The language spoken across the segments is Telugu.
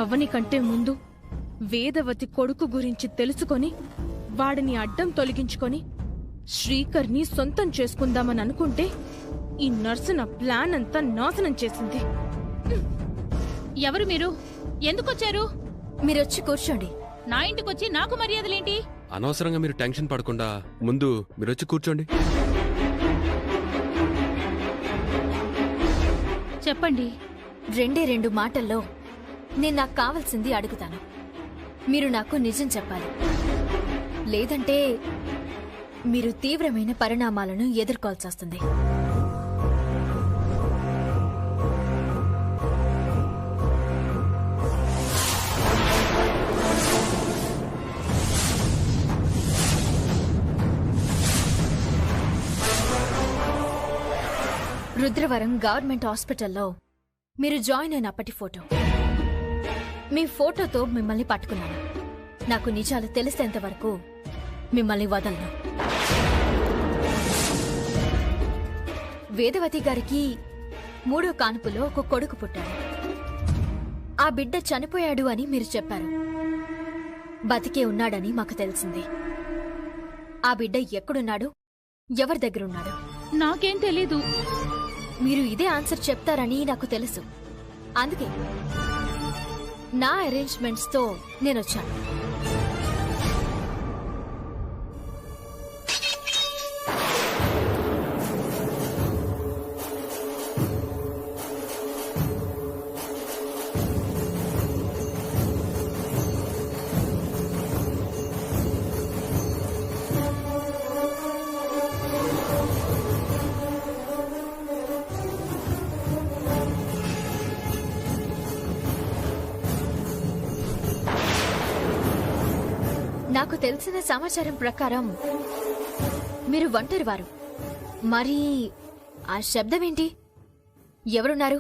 అవని కంటే ముందు వేదవతి కొడుకు గురించి తెలుసుకొని వాడిని అడ్డం తొలగించుకొని శ్రీకర్ని సొంతం చేసుకుందామని అనుకుంటే ఈ నర్సు నా ప్లాన్ అంతా నాశనం చేసింది. ఎవరు మీరు? ఎందుకొచ్చారు? మీరొచ్చి కూర్చోండి. నా ఇంటికొచ్చి నాకు మర్యాదలేంటి? అనవసరంగా మీరు టెన్షన్ పడకుండా ముందు మీరొచ్చి కూర్చోండి. చెప్పండి. 2 మాటల్లో నేను నాకు కావాల్సింది అడుగుతాను. మీరు నాకు నిజం చెప్పాలి. లేదంటే మీరు తీవ్రమైన పరిణామాలను ఎదుర్కోవాల్సొస్తుంది. రుద్రవరం గవర్నమెంట్ హాస్పిటల్లో మీరు జాయిన్ అయినప్పటి ఫోటో. మీ ఫోటోతో మిమ్మల్ని పట్టుకున్నాను. నాకు నిజాలు తెలిసేంత వరకు మిమ్మల్ని వదలను. వేదవతి గారికి 3వ కాన్పులో ఒక కొడుకు పుట్టాడు. ఆ బిడ్డ చనిపోయాడు అని మీరు చెప్పారు. బతికే ఉన్నాడని మాకు తెలిసింది. ఆ బిడ్డ ఎక్కడున్నాడు, ఎవరి దగ్గరున్నాడు? నాకేం తెలీదు. మీరు ఇదే ఆన్సర్ చెప్తారని నాకు తెలుసు. అందుకే నా అరేంజ్మెంట్స్తో నేనొచ్చాను. నాకు తెలిసిన సమాచారం ప్రకారం మీరు ఒంటరివారు. మరి ఆ శబ్దమేంటి? ఎవరున్నారు?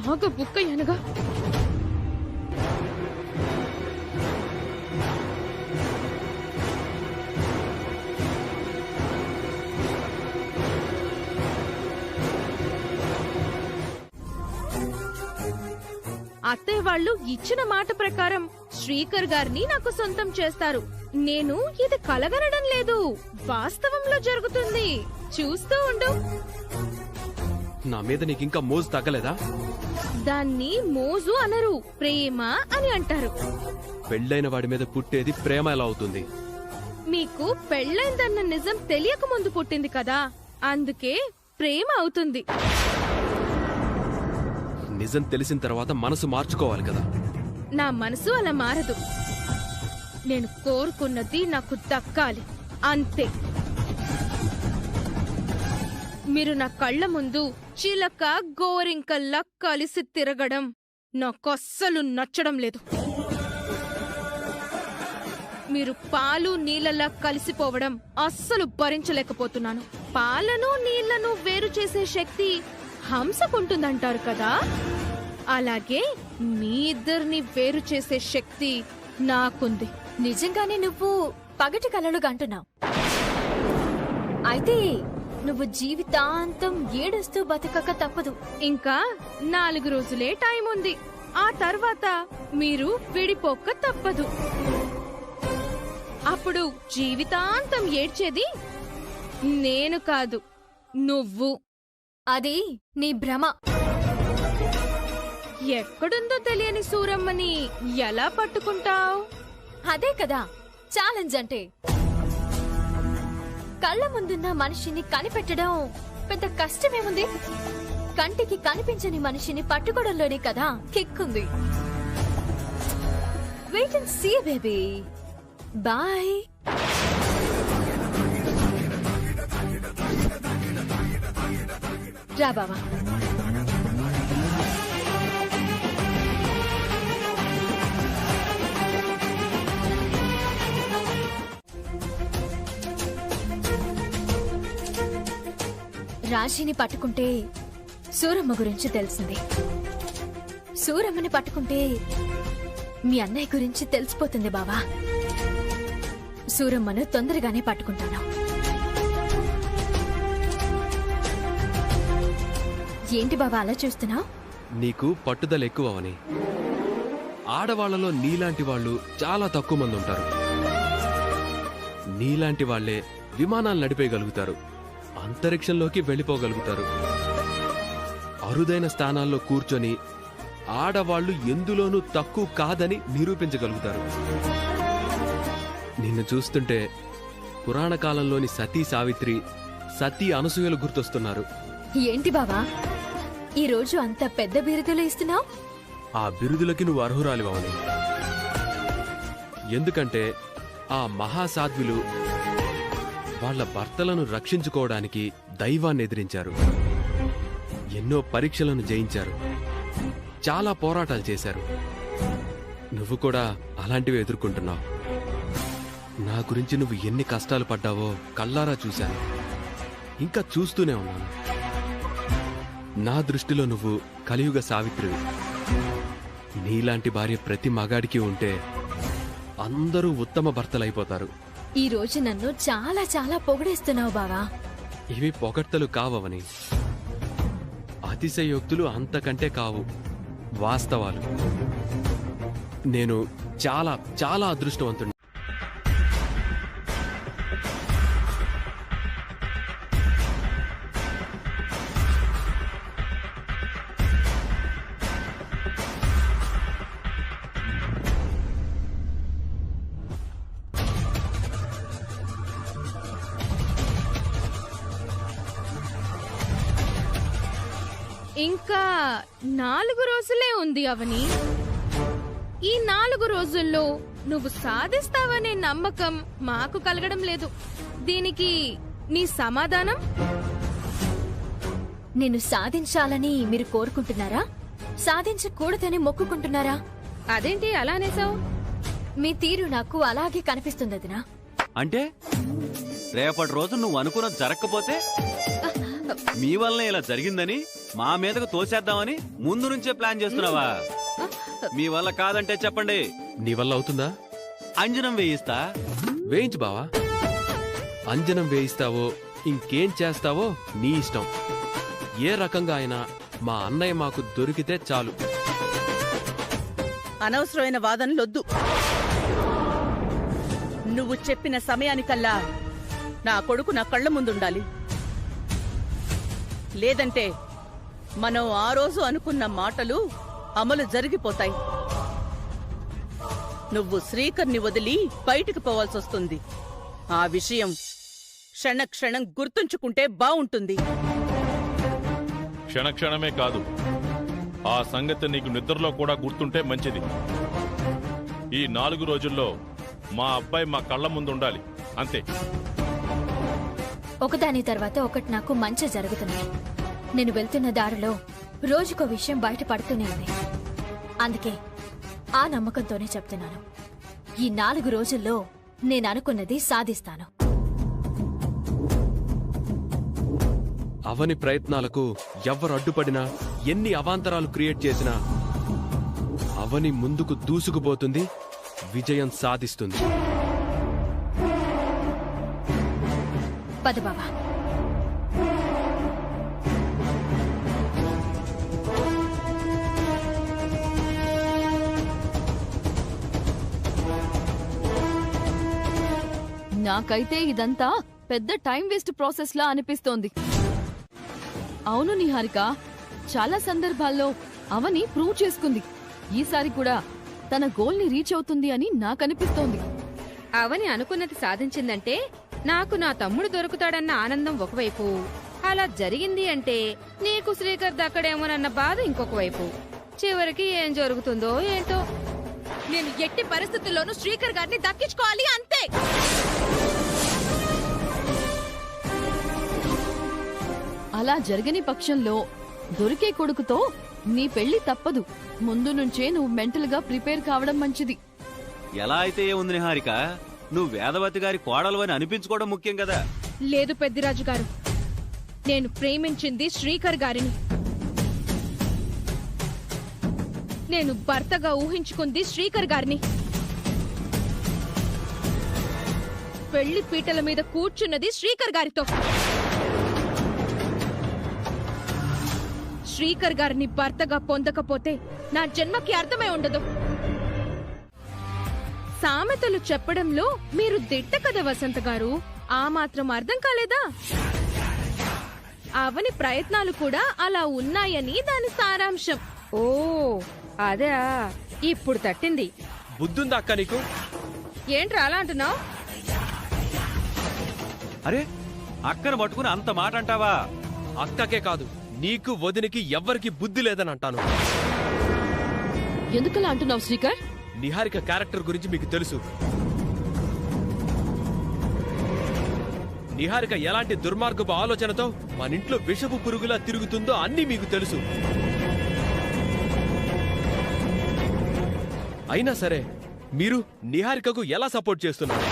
నాగ బుక్క అనగా అత్తయ్య వాళ్ళు ఇచ్చిన మాట ప్రకారం శ్రీకర్ గారిని నాకు సొంతం చేస్తారు. నేను ఇది కలగనడం లేదు, వాస్తవంలో జరుగుతుంది. చూస్తూ ఉండు. నా మీద నీకింకా మోజు తగ్గలేదా? దాన్ని మోజు అనరు, ప్రేమ అని అంటారు. పెళ్ళైన వాడి మీద పుట్టేది ప్రేమ ఎలా అవుతుంది? మీకు పెళ్ళైందన్న నిజం తెలియక ముందు పుట్టింది కదా, అందుకే ప్రేమ అవుతుంది. నిజం తెలిసిన తర్వాత మనసు మార్చుకోవాలి కదా. నా మనసు అలా మారదు. నేను కోరుకున్నది నాకు దక్కాలి, అంతే. మీరు నా కళ్ళ ముందు చిలక గోరింకల్లా కలిసి తిరగడం నాకస్సలు నచ్చడం లేదు. మీరు పాలు నీళ్ళలా కలిసిపోవడం అస్సలు భరించలేకపోతున్నాను. పాలను నీళ్లను వేరు చేసే శక్తి హంసకుంటుందంటారు కదా, అలాగే మీ ఇద్దరిని వేరు చేసే శక్తి నాకుంది. నిజంగానే నువ్వు పగటి కలలుగా అంటున్నావు. అయితే నువ్వు జీవితాంతం ఏడుస్తూ బతకక తప్పదు. ఇంకా 4 రోజులే టైం ఉంది. ఆ తర్వాత మీరు విడిపోక తప్పదు. అప్పుడు జీవితాంతం ఏడ్చేది నేను కాదు, నువ్వు. అది నీ భ్రమ. ఎక్కడుందో తెలియని సూరమ్మని ఎలా పట్టుకుంటావ్? అదే కదా ఛాలెంజ్ అంటే. కళ్ళ ముందున్న మనిషిని కనిపెట్టడం పెద్ద కష్టమేముంది? కంటికి కనిపించని మనిషిని పట్టుకోవడంలోనే కదా కిక్కుంది. Wait and see baby. Bye. రా బావా. రాశిని పట్టుకుంటే సూరమ్మ గురించి తెలిసింది. సూరమ్మని పట్టుకుంటే మీ అన్నయ్య గురించి తెలిసిపోతుంది బావా. సూరమ్మను తొందరగానే పట్టుకుంటాను. ఏంటి బావా అలా చూస్తున్నావు? నీకు పట్టుదల ఎక్కువని. ఆడవాళ్లలో నీలాంటి వాళ్ళు చాలా తక్కువ మంది ఉంటారు. నీలాంటి వాళ్లే విమానాలు నడిపేయగలుగుతారు, అంతరిక్షంలోకి వెళ్ళిపోగలుగుతారు, అరుదైన స్థానాల్లో కూర్చొని ఆడవాళ్లు ఎందులోనూ తక్కువ కాదని నిరూపించగలుగుతారు. నిన్ను చూస్తుంటే పురాణ కాలంలోని సతీ సావిత్రి, సతీ అనసూయలు గుర్తొస్తున్నారు. ఏంటి బావా ఈ రోజు అంత పెద్ద బిరుదులు ఇస్తున్నావు? ఆ బిరుదులకి నువ్వు అర్హురాలివని. ఎందుకంటే ఆ మహాసాధ్వులు వాళ్ళ భర్తలను రక్షించుకోవడానికి దైవాన్ని ఎదిరించారు, ఎన్నో పరీక్షలను జయించారు, చాలా పోరాటాలు చేశారు. నువ్వు కూడా అలాంటివి ఎదుర్కొంటున్నావు. నా గురించి నువ్వు ఎన్ని కష్టాలు పడ్డావో కళ్ళారా చూశాను, ఇంకా చూస్తూనే ఉన్నాను. నా దృష్టిలో నువ్వు కలియుగ సావిత్రివి. నీలాంటి భార్య ప్రతి మగాడికి ఉంటే అందరూ ఉత్తమ భర్తలైపోతారు. ఈ రోజు నన్ను చాలా చాలా పొగిడేస్తున్నావు బావా. ఇవి పొగడ్తలు కావని, అతిశయోక్తులు అంతకంటే కావు, వాస్తవాలు. నేను చాలా చాలా అదృష్టవంతుడిని. ఇంకా 4 రోజులే ఉంది అవని. ఈ 4 రోజుల్లో నువ్వు సాధిస్తావనే నమ్మకం మాకు కలగడం లేదు. దీనికి నీ సమాధానం? నిన్ను సాధించాలని మీరు కోరుకుంటున్నారా, సాధించకూడదని మొక్కుకుంటున్నారా? అదేంటి అలా అనేసావు? మీ తీరు నాకు అలాగే కనిపిస్తుంది వదినా. అంటే రేపటి రోజు నువ్వు అనుకున్నది జరగకపోతే మీ వల్లనే ఇలా జరిగిందని మా మీదకు తోసేద్దామని ముందు నుంచే ప్లాన్ చేస్తున్నావా? మీ వల్ల కాదంటే చెప్పండి, నీ వల్ల అవుతుందా? అంజనం వేయిస్తా. వేయించు బావా. అంజనం వేయిస్తావో ఇంకేం చేస్తావో నీ ఇష్టం. ఏ రకంగా అయినా మా అన్నయ్య మాకు దొరికితే చాలు. అనవసరమైన వాదనలొద్దు. నువ్వు చెప్పిన సమయానికల్లా నా కొడుకు నా కళ్ళ ముందుండాలి. లేదంటే మనం ఆ రోజు అనుకున్న మాటలు అమలు జరిగిపోతాయి. నువ్వు శ్రీకర్ని వదిలి బయటికి పోవాల్సొస్తుంది. ఆ విషయం క్షణక్షణం గుర్తుంచుకుంటే బావుంటుంది. క్షణక్షణమే కాదు, ఆ సంగతి నీకు నిద్రలో కూడా గుర్తుంటే మంచిది. ఈ 4 రోజుల్లో మా అబ్బాయి మా కళ్ళ ముందు ఉండాలి, అంతే. ఒకదాని తర్వాత ఒకటి నాకు మంచి జరుగుతుంది. నేను వెళ్తున్న దారిలో రోజుకో విషయం బయటపడుతూనే ఉంది. అందుకే ఆ నమ్మకంతోనే చెప్తున్నాను, ఈ 4 రోజుల్లో నేను అనుకున్నది సాధిస్తాను. అవని ప్రయత్నాలకు ఎవ్వరు అడ్డుపడినా, ఎన్ని అవాంతరాలు క్రియేట్ చేసినా అవని ముందుకు దూసుకుపోతుంది, విజయం సాధిస్తుంది. పద బావా. నాకైతే ఇదంతా పెద్ద టైం వేస్ట్ ప్రాసెస్ లా అనిపిస్తోంది. అవును నిహారిక, చాలా సందర్భాల్లో అవని ప్రూవ్ చేసుకుంది. ఈసారి కూడా తన గోల్ ని రీచ్ అవుతుంది అని నాకనిపిస్తోంది. అవని అనుకున్నది సాధించిందంటే నాకు నా తమ్ముడు దొరుకుతాడన్న ఆనందం ఒకవైపు, అలా జరిగింది అంటే నీకు శ్రీకర్ దక్కడేమోనన్న బాధ ఇంకొక వైపు. చివరికి ఏం జరుగుతుందో ఏంటో. నేను ఎట్టి పరిస్థితుల్లోనూ శ్రీకర్ గారిని దక్కించుకోవాలి, అంతే. అలా జరగని పక్షంలో దొరికే కొడుకుతో నీ పెళ్లి తప్పదు. ముందు నుంచే నువ్వు మెంటల్ గా ప్రిపేర్ కావడం మంచిది. ఎలా అయితే ఏముంది నిహారిక, నువ్వు వేదవతి గారి కోడలు అని అనిపించుకోవడం ముఖ్యం కదా. లేదు పెద్దిరాజు గారు, నేను ప్రేమించింది శ్రీకర్ గారిని. నేను భర్తగా ఊహించుకుంది శ్రీకర్ గారిని. పెళ్లి పీటల మీద కూర్చున్నది శ్రీకర్ గారితో. శ్రీకర్ గారిని భర్తగా పొందకపోతే నా జన్మకి అర్థమే ఉండదు. సామెతలు చెప్పడంలో మీరు దిట్ట కదా వసంత గారు, ఆ మాత్రం అర్థం కాలేదా? అవని ప్రయత్నాలు కూడా అలా ఉన్నాయని దాని సారాంశం. ఓ అదే ఇప్పుడు తట్టింది. బుద్ధుందా అక్క నీకు? ఏంట్రా అలా అంటున్నావు? అరే అక్కను పట్టుకుని అంత మాట అంటావా? అక్కకే కాదు, నీకు వదినికి ఎవ్వరికి బుద్ధి లేదని అంటాను. ఎందుకలా అంటున్నావు శ్రీకర్? నిహారిక క్యారెక్టర్ గురించి మీకు తెలుసు. నిహారిక ఎలాంటి దుర్మార్గపు ఆలోచనతో మన ఇంట్లో విషపు పురుగులా తిరుగుతుందో అన్నీ మీకు తెలుసు. అయినా సరే మీరు నిహారికకు ఎలా సపోర్ట్ చేస్తున్నారు?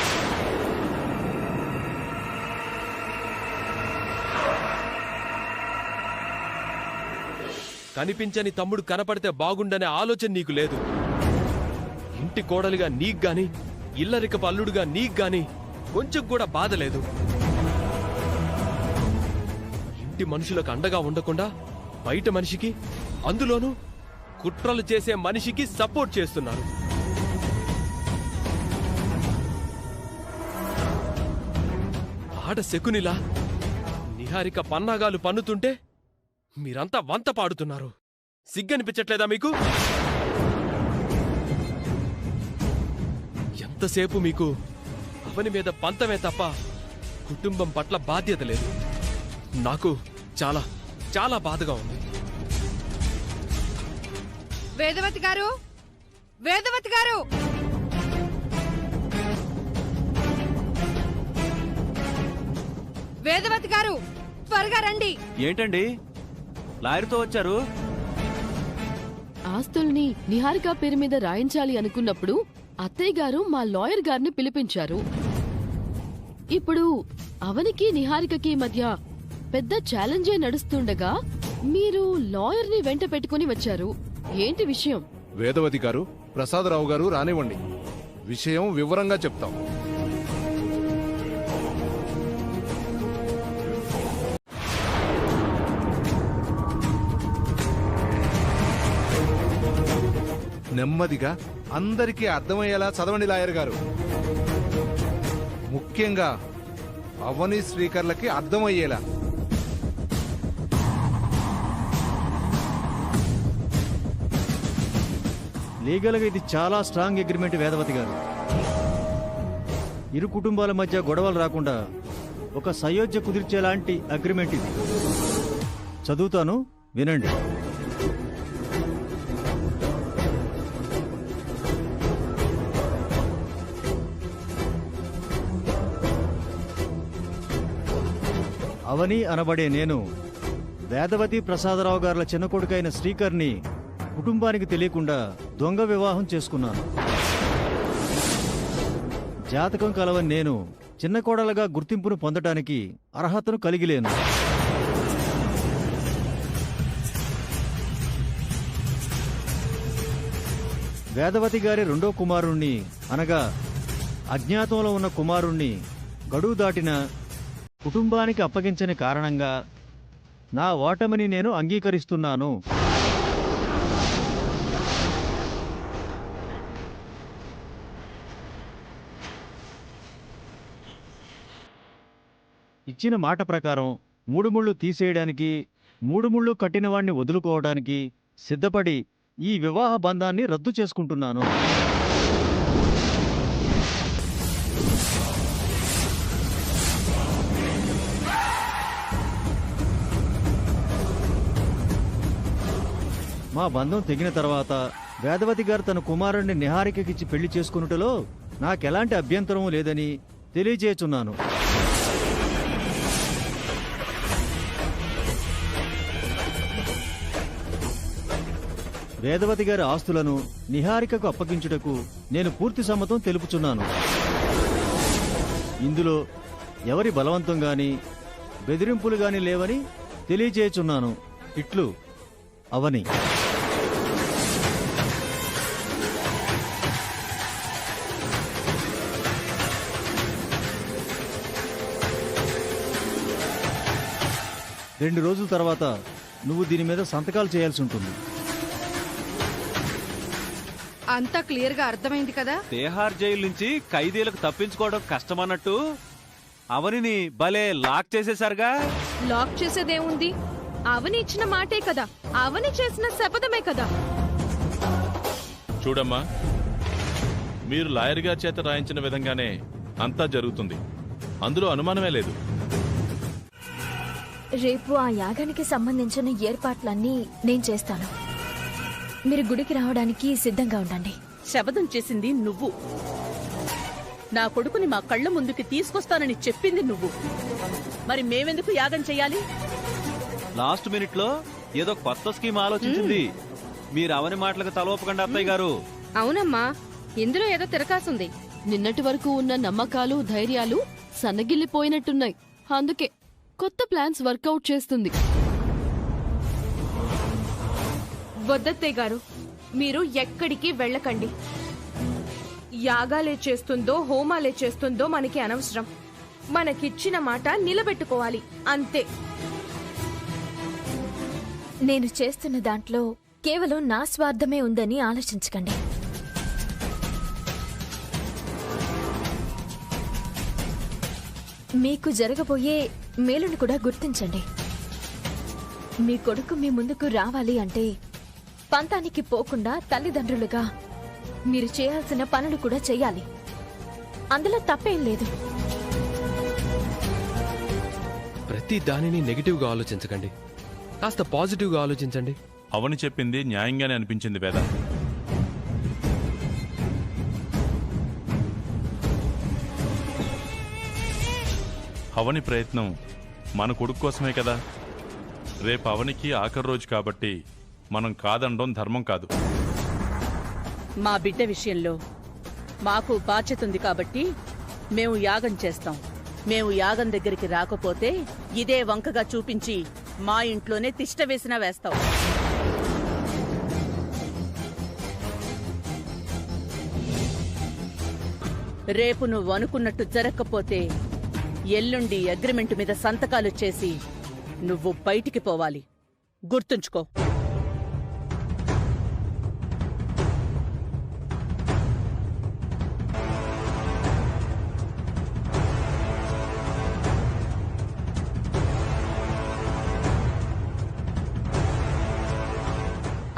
కనిపించని తమ్ముడు కనపడితే బాగుండనే ఆలోచన నీకు లేదు. ఇంటి కోడలిగా నీకు గాని, ఇల్లరికపు అల్లుడుగా నీకు గాని కొంచెం కూడా బాధ లేదు. ఇంటి మనుషులకు అండగా ఉండకుండా బయట మనిషికి, అందులోనూ కుట్రలు చేసే మనిషికి సపోర్ట్ చేస్తున్నారు. ఆడ శకునిలా నిహారిక పన్నాగాలు పన్నుతుంటే మీరంతా వంత పాడుతున్నారు. సిగ్గనిపించట్లేదా మీకు? ఎంతసేపు మీకు అవని మీద పంతమే తప్ప కుటుంబం పట్ల బాధ్యత లేదు. నాకు చాలా చాలా బాధగా ఉంది. వేదవతి గారు, వేదవతి గారు, వేదవతి గారు, త్వరగా రండి. ఏంటండి లాయర్తో వచ్చారు? ఆస్తుల్ని నిహారిక పేరు మీద రాయించాలి అనుకున్నప్పుడు అత్తయ్య గారు మా లాయర్ గారిని పిలిపించారు. ఇప్పుడు అవనికి నిహారికకి మధ్య పెద్ద ఛాలెంజే నడుస్తుండగా మీరు లాయర్ని వెంట పెట్టుకుని వచ్చారు. ఏంటి విషయం? వేదవతి గారు, ప్రసాదరావు గారు రానివ్వండి, విషయం వివరంగా చెప్తాం. నెమ్మదిగా అందరికీ అర్థమయ్యేలా చదవండి లాయర్ గారు. ముఖ్యంగా అవని శ్రీకర్లకి అర్థమయ్యేలా. లీగల్గా ఇది చాలా స్ట్రాంగ్ అగ్రిమెంట్ వేదవతి గారు. ఇరు కుటుంబాల మధ్య గొడవలు రాకుండా ఒక సయోధ్య కుదిర్చేలాంటి అగ్రిమెంట్ ఇది. చదువుతాను, వినండి. అవని అనబడే నేను వేదవతి ప్రసాదరావు గారుల చిన్న కొడుకైన శ్రీకర్ని కుటుంబానికి తెలియకుండా దొంగ వివాహం చేసుకున్నాను. జాతకం కలవని నేను చిన్న కోడలుగా గుర్తింపును పొందటానికి అర్హతను కలిగిలేను. వేదవతి గారి రెండో కుమారుణ్ణి, అనగా అజ్ఞాతంలో ఉన్న కుమారుణ్ణి గడువు దాటిన కుటుంబానికి అప్పగించని కారణంగా నా ఓటమిని నేను అంగీకరిస్తున్నాను. ఇచ్చిన మాట ప్రకారం 3 ముళ్ళు తీసేయడానికి, 3 ముళ్ళు కట్టిన వాణ్ణి వదులుకోవడానికి సిద్ధపడి ఈ వివాహ బంధాన్ని రద్దు చేసుకుంటున్నాను. మా బంధం తెగిన తర్వాత వేదవతి గారు తన కుమారుణ్ణి నిహారికకిచ్చి పెళ్లి చేసుకున్నట్టులో నాకెలాంటి అభ్యంతరం లేదని తెలియజేస్తున్నాను. వేదవతి గారి ఆస్తులను నిహారికకు అప్పగించుటకు నేను పూర్తి సమ్మతం తెలుపుచున్నాను. ఇందులో ఎవరి బలవంతం గాని బెదిరింపులు గాని లేవని తెలియజేయుచున్నాను. ఇట్లు అవని. 2 రోజుల తర్వాత నువ్వు దీని మీద సంతకాలు చేయాల్సి ఉంటుంది. అంతా క్లియర్ గా అర్థమైంది కదా? తిహార్ జైలు నుంచి ఖైదీలకు తప్పించుకోవడం కష్టమన్నట్టు అవనిని భలే లాక్ చేసేశారుగా. లాక్ చేసేదేముంది? అవని ఇచ్చిన మాటే కదా, అవని చేసిన శపథమే కదా. చూడమ్మా, మీరు లాయర్ గారి చేత రాయించిన విధంగానే అంతా జరుగుతుంది. అందులో అనుమానమే లేదు. రేపు ఆ యాగానికి సంబంధించిన ఏర్పాట్లన్నీ నేను చేస్తాను. మీరు గుడికి రావడానికి సిద్ధంగా ఉండండి. శపథం చేసింది నువ్వు. నా కొడుకుని మా కళ్ళ ముందుకి తీసుకొస్తానని చెప్పింది నువ్వు. మరి మేమెందుకు యాగం చెయ్యాలి? లాస్ట్ మినిట్ లో ఏదో కొత్త స్కీమ్ ఆలోచించింది. మీరు అవని మాటలకు తలవపకండి అత్తయ్య గారు. అవునమ్మా, ఇందులో ఏదో తిరకాసుంది. నిన్నటి వరకు ఉన్న నమ్మకాలు, ధైర్యాలు సన్నగిల్లిపోయినట్టున్నాయి. అందుకే కొత్త ప్లాన్స్ వర్కౌట్ చేస్తుంది. వద్దత్తయ్య గారు, మీరు ఎక్కడికి వెళ్ళకండి. యాగాలే చేస్తుందో హోమాలే చేస్తుందో మనకి అనవసరం. మనకిచ్చిన మాట నిలబెట్టుకోవాలి, అంతే. నేను చేస్తున్న దాంట్లో కేవలం నా స్వార్థమే ఉందని ఆలోచించకండి. మీకు జరగబోయే మేలును కూడా గుర్తించండి. మీ కొడుకు మీ ముందుకు రావాలి అంటే పంతానికి పోకుండా తల్లిదండ్రులుగా మీరు చేయాల్సిన పనులు కూడా చెయ్యాలి. అందులో తప్పేం లేదు. ప్రతి దానిని నెగిటివ్గా ఆలోచించకండి, కాస్త పాజిటివ్గా ఆలోచించండి. అవని చెప్పింది న్యాయంగానే అనిపించింది వేద. అవని ప్రయత్నం మన కొడుకు కోసమే కదా. రేపు అవనికి ఆఖరి రోజు కాబట్టి మనం కాదనడం ధర్మం కాదు. మా బిడ్డ విషయంలో మాకు బాధ్యత ఉంది కాబట్టి మేము యాగం చేస్తాం. మేము యాగం దగ్గరికి రాకపోతే ఇదే వంకగా చూపించి మా ఇంట్లోనే తిష్ట వేసినా వేస్తాం. రేపు నువ్వు అనుకున్నట్టు జరగకపోతే ఎల్లుండి అగ్రిమెంట్ మీద సంతకాలు చేసి నువ్వు బయటికి పోవాలి. గుర్తుంచుకో.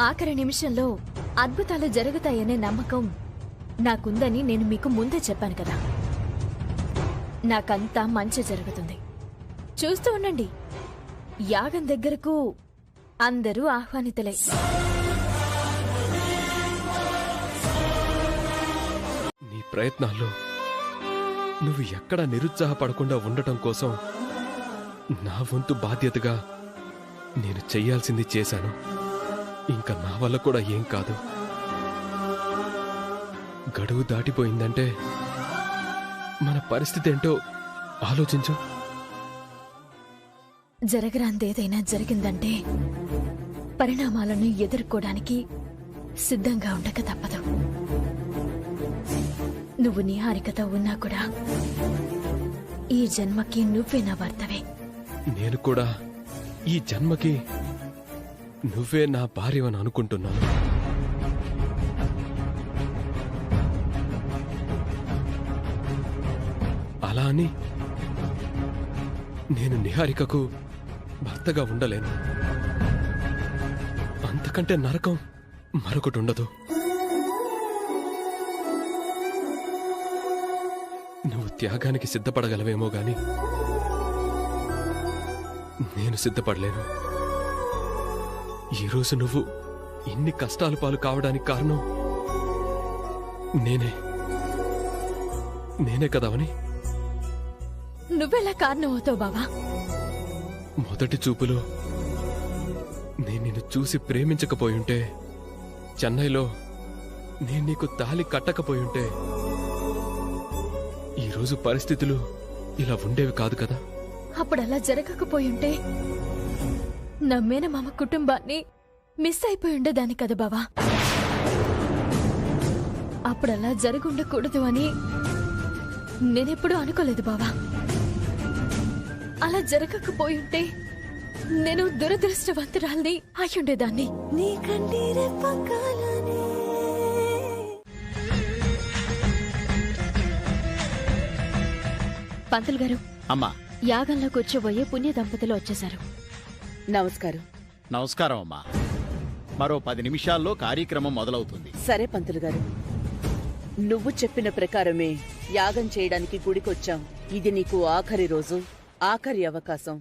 ఆఖరి నిమిషంలో అద్భుతాలు జరుగుతాయనే నమ్మకం నాకుందని నేను మీకు ముందే చెప్పాను కదా. నాకంతా మంచి జరుగుతుంది. చూస్తూ ఉండండి. యాగం దగ్గరకు అందరూ ఆహ్వానితులే. నీ ప్రయత్నాల్లో నువ్వు ఎక్కడా నిరుత్సాహపడకుండా ఉండటం కోసం నా వంతు బాధ్యతగా నేను చెయ్యాల్సింది చేశాను. ఇంకా నా వల్ల కూడా ఏం కాదు. గడువు దాటిపోయిందంటే మన పరిస్థితి ఏంటో ఆలోచించు. జరగరాందేదైనా జరిగిందంటే పరిణామాలను ఎదుర్కోవడానికి సిద్ధంగా ఉండక తప్పదు. నువ్వు నిహారికతో ఉన్నా కూడా ఈ జన్మకి నువ్వే నా భర్తవే. నేను కూడా ఈ జన్మకి నువ్వే నా భార్యవని అనుకుంటున్నాను. అలా అని నేను నిహారికకు భర్తగా ఉండలేను. అంతకంటే నరకం మరొకటి ఉండదు. నువ్వు త్యాగానికి సిద్ధపడగలవేమో గాని నేను సిద్ధపడలేను. ఈరోజు నువ్వు ఇన్ని కష్టాలు పాలు కావడానికి కారణం నేనే కదవని. నువ్వెలా కారణం అవుతావు బావా? మొదటి చూపులో నేను నిన్ను చూసి ప్రేమించకపోయుంటే, చెన్నైలో నేను నీకు తాళి కట్టకపోయుంటే ఈరోజు పరిస్థితులు ఇలా ఉండేవి కాదు కదా. అప్పుడలా జరగకపోయుంటే నా మేనమామ కుటుంబాన్ని మిస్ అయిపోయి ఉండేదాన్ని కదా బావా. అప్పుడలా జరుగుండకూడదు అని నేనెప్పుడూ అనుకోలేదు బావా. అలా జరగకపోయుంటే నేను దురదృష్టవంతురాల్ని అయ్యుండేదాన్ని. పంతులు గారు, అమ్మా యాగంలో కూర్చోబోయే పుణ్య దంపతులు వచ్చేశారు. నమస్కారం. నమస్కారం అమ్మా. మరో 10 నిమిషాల్లో కార్యక్రమం మొదలవుతుంది. సరే పంతులు గారు, నువ్వు చెప్పిన ప్రకారమే యాగం చేయడానికి గుడికొచ్చాం. ఇది నీకు ఆఖరి రోజు, ఆఖరి అవకాశం.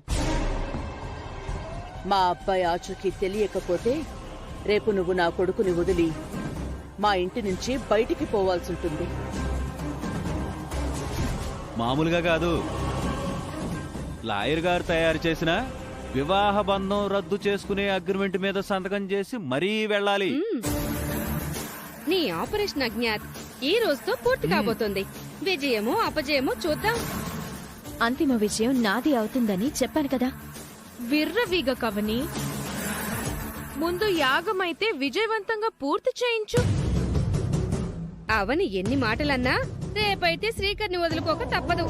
మా అబ్బాయి ఆచూకీ తెలియకపోతే రేపు నువ్వు నా కొడుకుని వదిలి మా ఇంటి నుంచి బయటికి పోవాల్సుంటుంది. మామూలుగా కాదు, లాయర్ గారు తయారు చేసిన వివాహ బంధం రద్దు చేసుకునే అగ్రిమెంట్ మీద సంతకం చేసి మరీ వెళ్ళాలి. నీ ఆపరేషన్ అజ్ఞాత్ ఈ రోజుతో పూర్తి కాబోతోంది. విజయమో అపజయమో చూద్దాం. అంతిమ విజయం నాది అవుతుందని చెప్పాను కదా. విర్రవీగ కవని, ముందు యాగమైతే విజయవంతంగా పూర్తి చేయించు. అవని ఎన్ని మాటలన్నా రేపైతే శ్రీకర్ని వదులుకోక తప్పదు.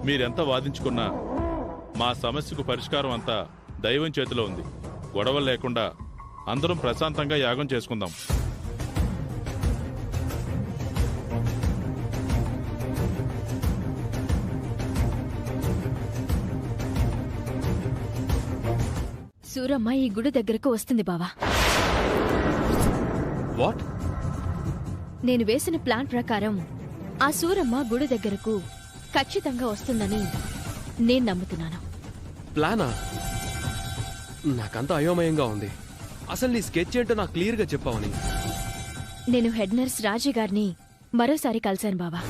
మీరెంత వాదించుకున్నా మా సమస్యకు పరిష్కారం అంతా దైవం చేతిలో ఉంది. గొడవలు లేకుండా అందరం ప్రశాంతంగా యాగం చేసుకుందాం. సూరమ్మ ఈ గుడి దగ్గరకు వస్తుంది బావా. వాట్? నేను వేసిన ప్లాన్ ప్రకారం ఆ సూరమ్మ గుడి దగ్గరకు ఖచ్చితంగా వస్తుందని నేను నమ్ముతున్నాను. ప్లానా? నాకంతా అయోమయంగా ఉంది. అసలు నీ స్కెచ్ ఏంటో నాకు క్లియర్గా చెప్పావని. నేను హెడ్ నర్స్ రాజీ గారిని మరోసారి కలిశాను బావా.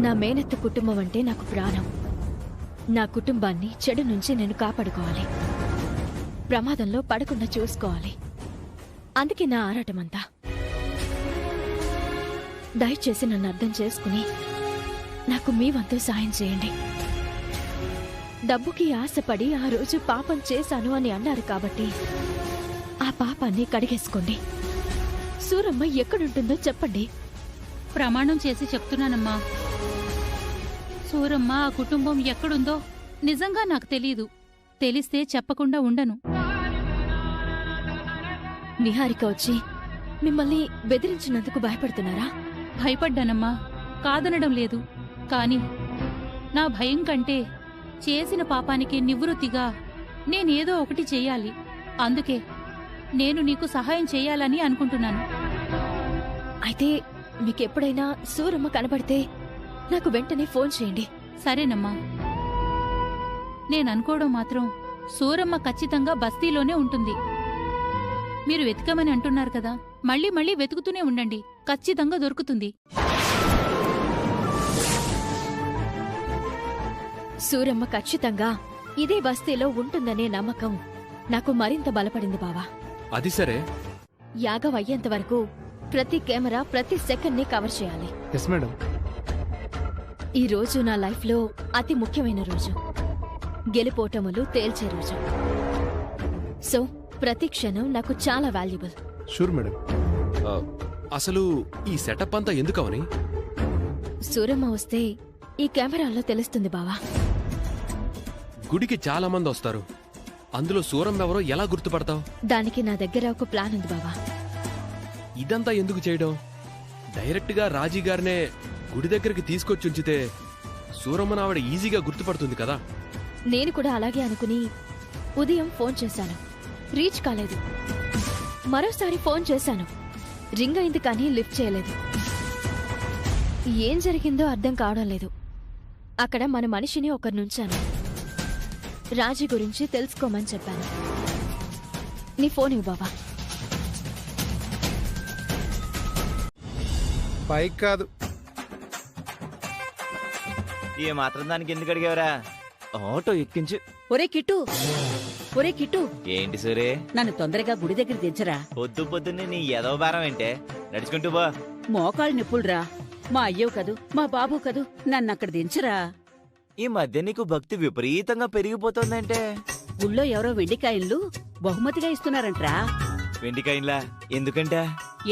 నా మేనత్త కుటుంబం అంటే నాకు ప్రాణం. నా కుటుంబాన్ని చెడు నుంచి నేను కాపాడుకోవాలి, ప్రమాదంలో పడకుండా చూసుకోవాలి. అందుకే నా ఆరాటమంతా. దయచేసి నన్ను అర్థం చేసుకుని నాకు మీ వంతు సాయం చేయండి. డబ్బుకి ఆశపడి ఆ రోజు పాపం చేశాను అని అన్నారు కాబట్టి ఆ పాపాన్ని కడిగేసుకోండి. సూరమ్మ ఎక్కడుంటుందో చెప్పండి. ప్రమాణం చేసి చెప్తున్నానమ్మా, సూరమ్మ ఆ కుటుంబం ఎక్కడుందో నిజంగా నాకు తెలీదు. తెలిస్తే చెప్పకుండా ఉండను. నిహారిక వచ్చి మిమ్మల్ని బెదిరించినందుకు భయపడుతున్నారా? భయపడ్డానమ్మా, కాదనడం లేదు. కాని నా భయం కంటే చేసిన పాపానికి నివృత్తిగా నేనేదో ఒకటి చెయ్యాలి. అందుకే నేను నీకు సహాయం చెయ్యాలని అనుకుంటున్నాను. అయితే మీకెప్పుడైనా సూరమ్మ కనబడితే నాకు వెంటనే ఫోన్ చేయండి. సరేనమ్మా. నేననుకోవడం మాత్రం సూరమ్మ ఖచ్చితంగా బస్తీలోనే ఉంటుంది. మీరు వెతకమని అంటున్నారు కదా, మళ్ళీ మళ్ళీ వెతుకుతూనే ఉండండి, ఖచ్చితంగా దొరుకుతుంది. సూరమ్మ ఖచ్చితంగా ఇదే బస్తీలో ఉంటుందనే నమ్మకం నాకు మరింత బలపడింది బావా. అది సరే, యాగం అయ్యేంత వరకు ప్రతి కెమెరా ప్రతి సెకండ్ని కవర్ చేయాలి. Yes madam. ఈ రోజు నా లైఫ్లో అతి ముఖ్యమైన రోజు, గెలుపోటములు తేల్చే రోజు. సో ప్రతి క్షణం నాకు చాలా వాల్యుబుల్. Sure madam. అసలు ఈ సెటప్ అంతా ఎందుకవని? సూరమ్మ వస్తే ఈ కెమెరాల్లో తెలుస్తుంది బావా. గుడికి చాలా మంది వస్తారు, అందులో సూరమ్మ ఎవరో ఎలా గుర్తుపడతావు? దానికి నా దగ్గర ఒక ప్లాన్ ఉంది బావా. ఇదంతా ఎందుకు చేయడం? డైరెక్ట్ గా రాజీ గారినే గుడి దగ్గరికి తీసుకొచ్చి ఉంచితే సూరమ్మను ఆవిడ ఈజీగా గుర్తుపడుతుంది కదా. నేను కూడా అలాగే అనుకుని ఉదయం ఫోన్ చేశాను, రీచ్ కాలేదు. మరోసారి ఫోన్ చేశాను, రింగ్ అయింది కానీ లిఫ్ట్ చేయలేదు. ఏం జరిగిందో అర్థం కావడం లేదు. అక్కడ మన మనిషిని ఒకరినుంచాను. రాజీ గురించి తెలుసుకోమని చెప్పాను. నీ ఫోన్ ఇవ్వు బాబా. పైకి కాదు. ఏ మాత్రం దానికి ఎందుకు అడిగావరా? ఆటో ఎక్కించు. ఒరే కిట్టు, ఒరే కిట్టు, ఏంటి సూరే? నన్ను తొందరగా గుడి దగ్గర దించరా. పొద్దు పొద్దున్నే నీ ఎదవ భారం ఏంటే? నడుచుకుంటూ బా. మోకాళ్ళు నిప్పులురా. మా అయ్యవు కదూ, మా బాబు కదూ, నన్ను అక్కడ దించరా. ఈ మధ్య నీకు భక్తి విపరీతంగా పెరిగిపోతుందంటే. గుళ్ళో ఎవరో వెండికాయలు బహుమతిగా ఇస్తున్నారంట్రా. వెండికాయలా? ఎందుకంట?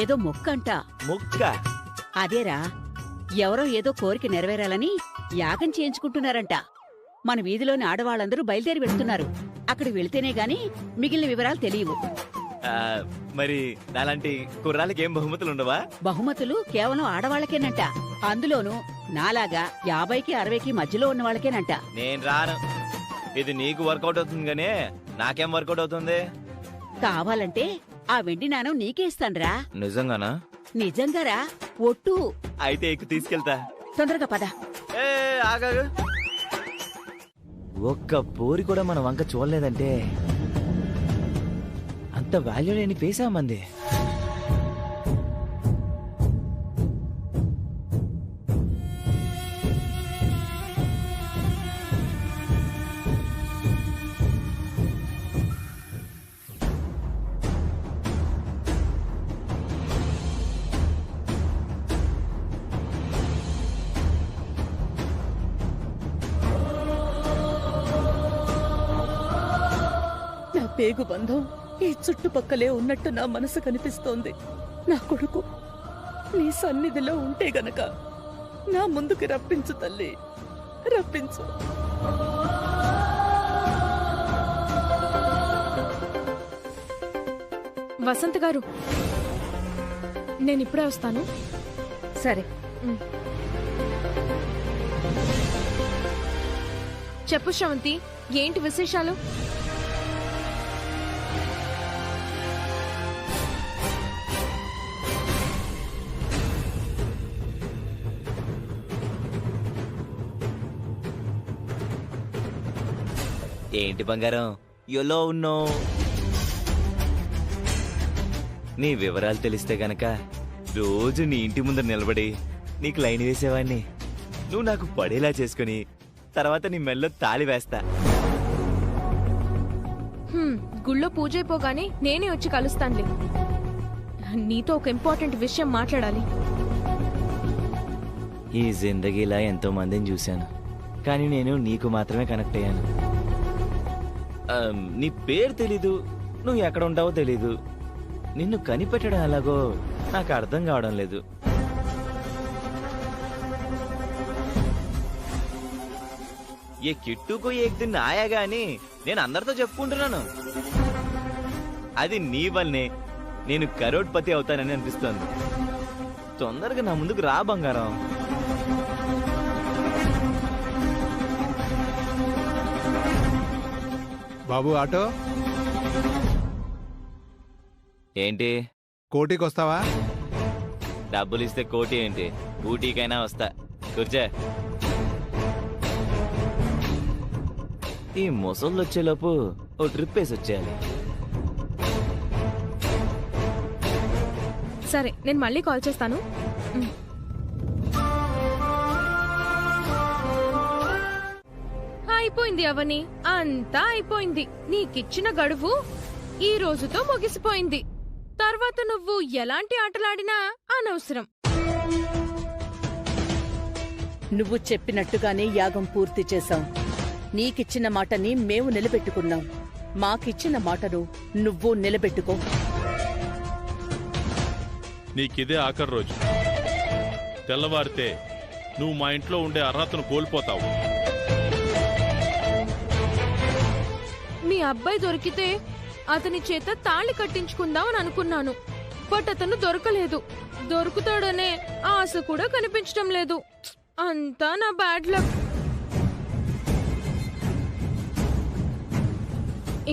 ఏదో మొక్కంట. మొక్క? అదేరా, ఎవరో ఏదో కోరిక నెరవేరాలని యాగం చేయించుకుంటున్నారంట. మన వీధిలోని ఆడవాళ్ళందరూ బయలుదేరి వెళ్తున్నారు. అక్కడికి వెళ్తేనే గాని మిగిలిన వివరాలు తెలియవు. మరి అలాంటి కుర్రాలకి ఏం బహుమతులు ఉండవా? బహుమతులు కేవలం ఆడవాళ్లకేనంట. అందులోనూ నాలాగా 50కి 60కి మధ్యలో ఉన్న వాళ్ళకేనంట. నేను రాను. ఇది నీకు వర్కౌట్ అవుతుంది గానీ నాకేం వర్కౌట్ అవుతుంది? కావాలంటే ఆ వెండి నాణం నీకే ఇస్తాన్రా. నిజంగానా? నిజంగారా, ఒట్టు. అయితే ఎక్కు తీసుకెళ్తా. తొందరగా పద. ఆగాగు. ఒక్క పోరి కూడా మన వంక చూడలేదంటే అంత వాల్యూ లేని పేసామంది. నా పేగు బంధం ఈ చుట్టుపక్కలే ఉన్నట్టు నా మనసు కనిపిస్తోంది. నా కొడుకు నీ సన్నిధిలో ఉంటే గనక నా ముందుకి రప్పించు తల్లి, రప్పించు. వసంత్ గారు, నేనిప్పుడే వస్తాను. సరే. చెప్పు శ్రవంతి, ఏంటి విశేషాలు? ఏంటి బంగారం ఎలా ఉన్నావు? నీ వివరాలు తెలిస్తే గనక రోజు నీ ఇంటి ముందర నిలబడి నీకు లైన్ వేసేవాణ్ణి. నువ్వు నాకు పడేలా చేసుకుని తర్వాత నీ మెల్లో తాళి వేస్తా. గుళ్ళో పూజ అయిపోగానే నేనే వచ్చి కలుస్తానులే. నీతో ఒక ఇంపార్టెంట్ విషయం మాట్లాడాలి. ఈ జిందగీలా ఎంతో మందిని చూశాను, కానీ నేను నీకు మాత్రమే కనెక్ట్ అయ్యాను. నీ పేరు తెలీదు, నువ్వు ఎక్కడ ఉంటావో తెలీదు. నిన్ను కనిపెట్టడం ఎలాగో నాకు అర్థం కావడం లేదు. ఏ కిట్టుకు ఏక్ దిన్ ఆయాగా అని నేను అందరితో చెప్పుకుంటున్నాను. అది నీ వల్లనే నేను కరోడ్పతి అవుతానని అనిపిస్తోంది. తొందరగా నా ముందుకు రా బంగారం. బాబు ఆటో ఏంటి? కోటికి వస్తావా? డబ్బులు ఇస్తే కోటి ఏంటి, ఊటీకైనా వస్తా. కూర్చో. ఈ ముసళ్ళు వచ్చేలోపు ఓ ట్రిప్ వేసి వచ్చేయాలి. సరే, నేను మళ్ళీ కాల్ చేస్తాను. అయిపోయింది అవని, అంతా అయిపోయింది. నీకిచ్చిన గడువు ఈ రోజుతో ముగిసిపోయింది. తర్వాత నువ్వు ఎలాంటి ఆటలాడినా అనవసరం. నువ్వు చెప్పినట్టుగానే యాగం పూర్తి చేశాం. నీకిచ్చిన మాటని మేము నిలబెట్టుకున్నాం. మాకిచ్చిన మాటను నువ్వు నిలబెట్టుకో. నీకిదే ఆఖరి రోజు. తెల్లవారితే నువ్వు మా ఇంట్లో ఉండే అర్హతను కోల్పోతావు. మీ అబ్బాయి దొరికితే అతని చేత తాళి కట్టించుకుందామని అనుకున్నాను. బట్ అతను దొరకలేదు. దొరుకుతాడనే ఆశ కూడా కనిపించడం లేదు. అంతా నా బ్యాడ్ లక్.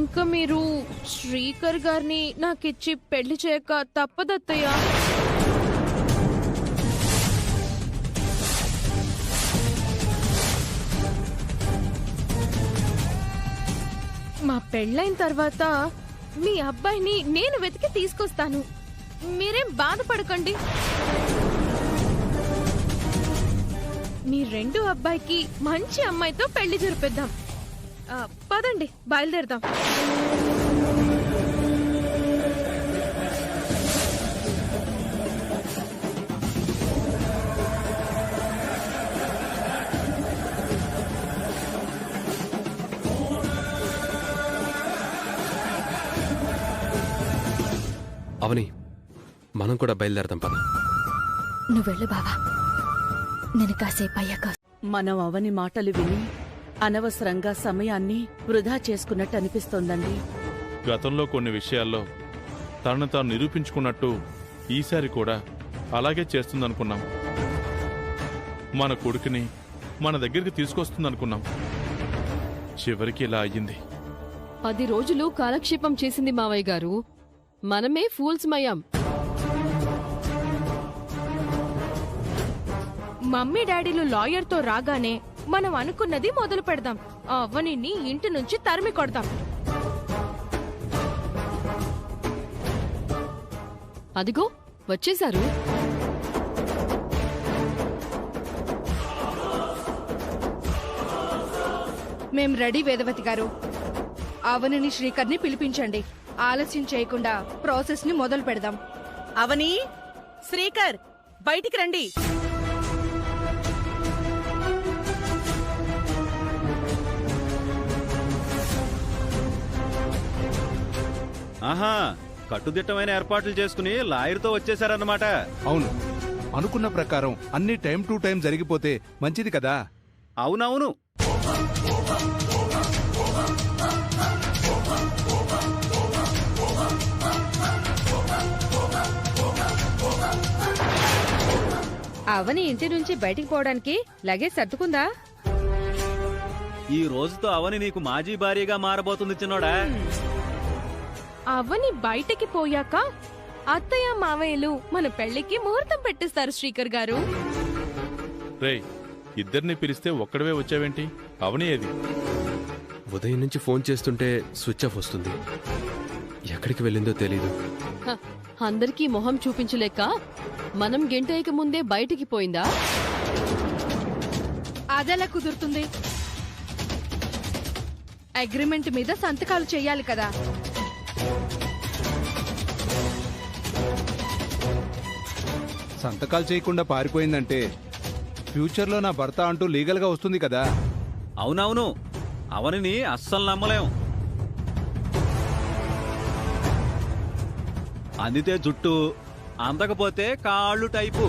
ఇంకా మీరు శ్రీకర్ గారిని నాకిచ్చి పెళ్లి చేయక తప్పదత్తయ్యా. మా పెళ్ళైన తర్వాత మీ అబ్బాయిని నేను వెతికి తీసుకొస్తాను. మీరేం బాధపడకండి. మీ రెండో అబ్బాయికి మంచి అమ్మాయితో పెళ్లి జరిపిద్దాం. పదండి, బయలుదేరదాం. అవని, మనం కూడా బయలుదేరదాం పద. నువ్వు వెళ్ళు బావా. నేను కాసేపు అయ్యాక మనం అవని మాటలు విని అనవసరంగా సమయాన్ని వృధా చేసుకున్నట్టు అనిపిస్తోందండి. గతంలో కొన్ని విషయాల్లో తనను తాను నిరూపించుకున్నట్టు ఈసారి కూడా అలాగే చేస్తుందనుకున్నాం. మన కొడుకుని మన దగ్గరికి తీసుకొస్తుందనుకున్నాం. చివరికి ఇలా అయ్యింది. 10 రోజులు కాలక్షేపం చేసింది మావయ్య గారు. మనమే ఫూల్స్ మయ్యాం. మమ్మీ డాడీలు లాయర్తో రాగానే మనం అనుకున్నది మొదలు పెడదాం. ఆ అవనిని ఇంటి నుంచి తరిమి కొడదాం. అదిగో వచ్చేశారు. మేం రెడీ వేదవతి గారు. అవనిని శ్రీకర్ని పిలిపించండి. ఆలస్యం చేయకుండా ప్రాసెస్ ని మొదలు పెడదాం. అవని, శ్రీకర్ బయటికి రండి. ఆహా, కట్టుదిట్టమైన ఏర్పాట్లు చేసుకుని లాయర్తో వచ్చేసారన్నమాట. అవును, అనుకున్న ప్రకారం అన్ని టైం టు టైం జరిగిపోతే మంచిది కదా. అవునవును. అవని ఇంటి నుంచి బయటికి పోవడానికి లగేజ్ సర్దుకుందా? ఈ రోజుతో అవని నీకు మాజీ భార్యగా మారబోతుంది చిన్నోడా. అవని బయటికి పోయాక అత్తయ్య మావయ్యలు మన పెళ్లికి ముహూర్తం పెట్టిస్తారు శ్రీకర్ గారు. రేయ్, ఇద్దరిని పిలిస్తే ఒక్కడవే వచ్చావేంటి? అవని ఏది? ఉదయం నుంచి ఫోన్ చేస్తుంటే స్విచ్ ఆఫ్ వస్తుంది. ఎక్కడికి వెళ్ళిందో తెలీదు. అందరికీ మొహం చూపించలేక మనం గంటయ్యక ముందే బయటికి పోయిందా? అదెలా కుదురుతుంది? అగ్రిమెంట్ మీద సంతకాలు చెయ్యాలి కదా. సంతకాలు చేయకుండా పారిపోయిందంటే ఫ్యూచర్లో నా భర్త అంటూ లీగల్గా వస్తుంది కదా. అవునవును, అవనిని అస్సలు నమ్మలేం. అందితే జుట్టు, అందకపోతే కాళ్ళు టైపు.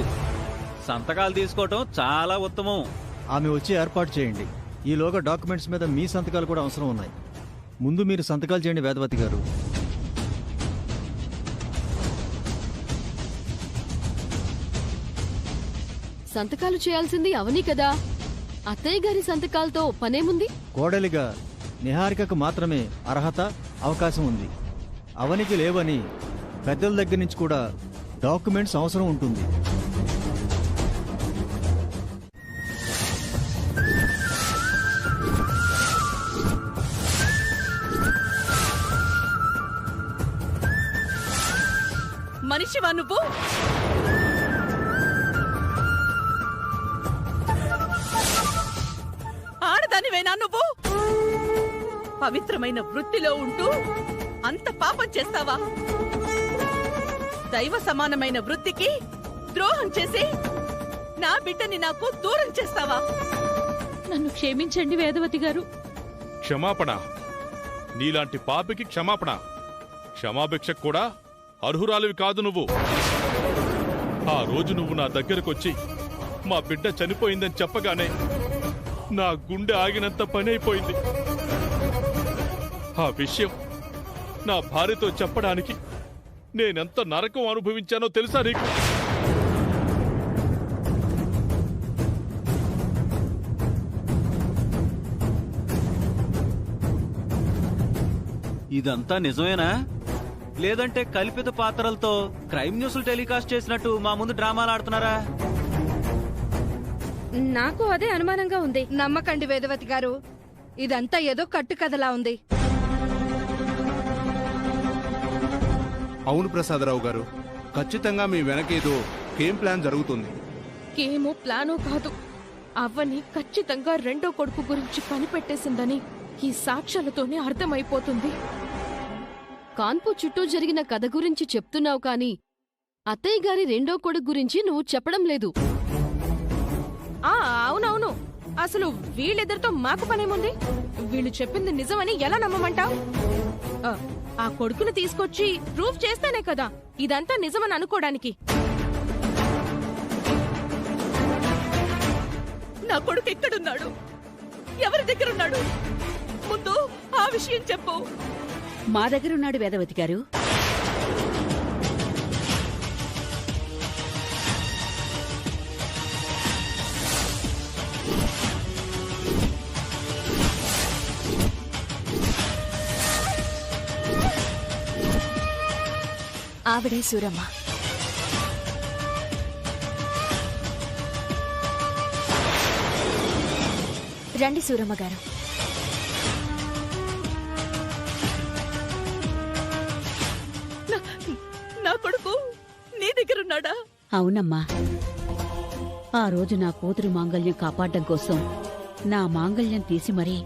సంతకాలు తీసుకోవటం చాలా ఉత్తమం. ఆమె వచ్చి ఏర్పాటు చేయండి. ఈలోగా డాక్యుమెంట్స్ మీద మీ సంతకాలు కూడా అవసరం ఉన్నాయి. ముందు మీరు సంతకాలు చేయండి వేదవతి గారు. సంతకాలు చేయాల్సింది అవని కదా. అత్తయ్య గారి సంతకాలతో పనేముంది? కోడలిగా నిహారికకు మాత్రమే అర్హత, అవకాశం ఉంది. అవనికి లేవని పెద్దల దగ్గర నుంచి కూడా డాక్యుమెంట్స్ అవసరం ఉంటుంది. మనిషివా నువ్వు? ఆడదానివేనా నువ్వు? పవిత్రమైన వృత్తిలో ఉంటూ అంత పాపం చేస్తావా? దైవ సమానమైన వృత్తికి ద్రోహం చేసి నా బిడ్డని నాకు దూరం చేస్తావా? నన్ను క్షమించండి వేదవతి గారు. క్షమాపణ? నీలాంటి పాపికి క్షమాపణ? క్షమాభిక్షకు కూడా అర్హురాలివి కాదు నువ్వు. ఆ రోజు నువ్వు నా దగ్గరకొచ్చి మా బిడ్డ చనిపోయిందని చెప్పగానే నా గుండె ఆగినంత పని అయిపోయింది. ఆ విషయం నా భార్యతో చెప్పడానికి నేనెంత నరకం అనుభవించానో తెలుసా నీకు? ఇదంతా నిజమేనా? లేదంటే కల్పిత పాత్రలతో క్రైమ్ న్యూస్లు టెలికాస్ట్ చేసినట్టు మా ముందు డ్రామాలు ఆడుతున్నారా? నాకు అదే అనుమానంగా ఉంది. నమ్మకండి వేదవతి గారు, ఇదంతా ఏదో కట్టుకథలా ఉంది. అవును ప్రసాదరావు గారు, ఖచ్చితంగా మీ వెనకేదో గేమ్ ప్లాన్ జరుగుతుంది. కేమో ప్లానో కాదు, అవ్వని ఖచ్చితంగా రెండో కొడుకు గురించి కనిపెట్టేసిందని ఈ సాక్ష్యాలతోనే అర్థమైపోతుంది. కాన్పు చుట్టూ జరిగిన కథ గురించి చెప్తున్నావు కాని అత్తయ్య గారి రెండో కొడుకు గురించి నువ్వు చెప్పడం లేదు. అవునవును, అసలు వీళ్ళిద్దరితో మాకు పనేముంది? వీళ్ళు చెప్పింది నిజమని ఎలా నమ్మమంటావు? ఆ కొడుకును తీసుకొచ్చి ప్రూఫ్ చేస్తేనే కదా ఇదంతా నిజమని అనుకోవడానికి. నా కొడుకు ఎక్కడున్నాడు? ఎవరి దగ్గర ఉన్నాడు? ముందు ఆ విషయం చెప్పు. మా దగ్గరున్నాడు వేదవతి గారు. ఆవిడే సూరమ్మ. రండి సూరమ్మ గారు. నా కొడుకు నీ దగ్గరున్నాడా? అవునమ్మా. ఆ రోజు నా కూతురు మాంగళ్యం కాపాడడం కోసం నా మాంగళ్యం తీసి మరీ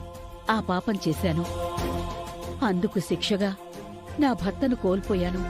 ఆ పాపం చేశాను. అందుకు శిక్షగా నా భర్తను కోల్పోయాను.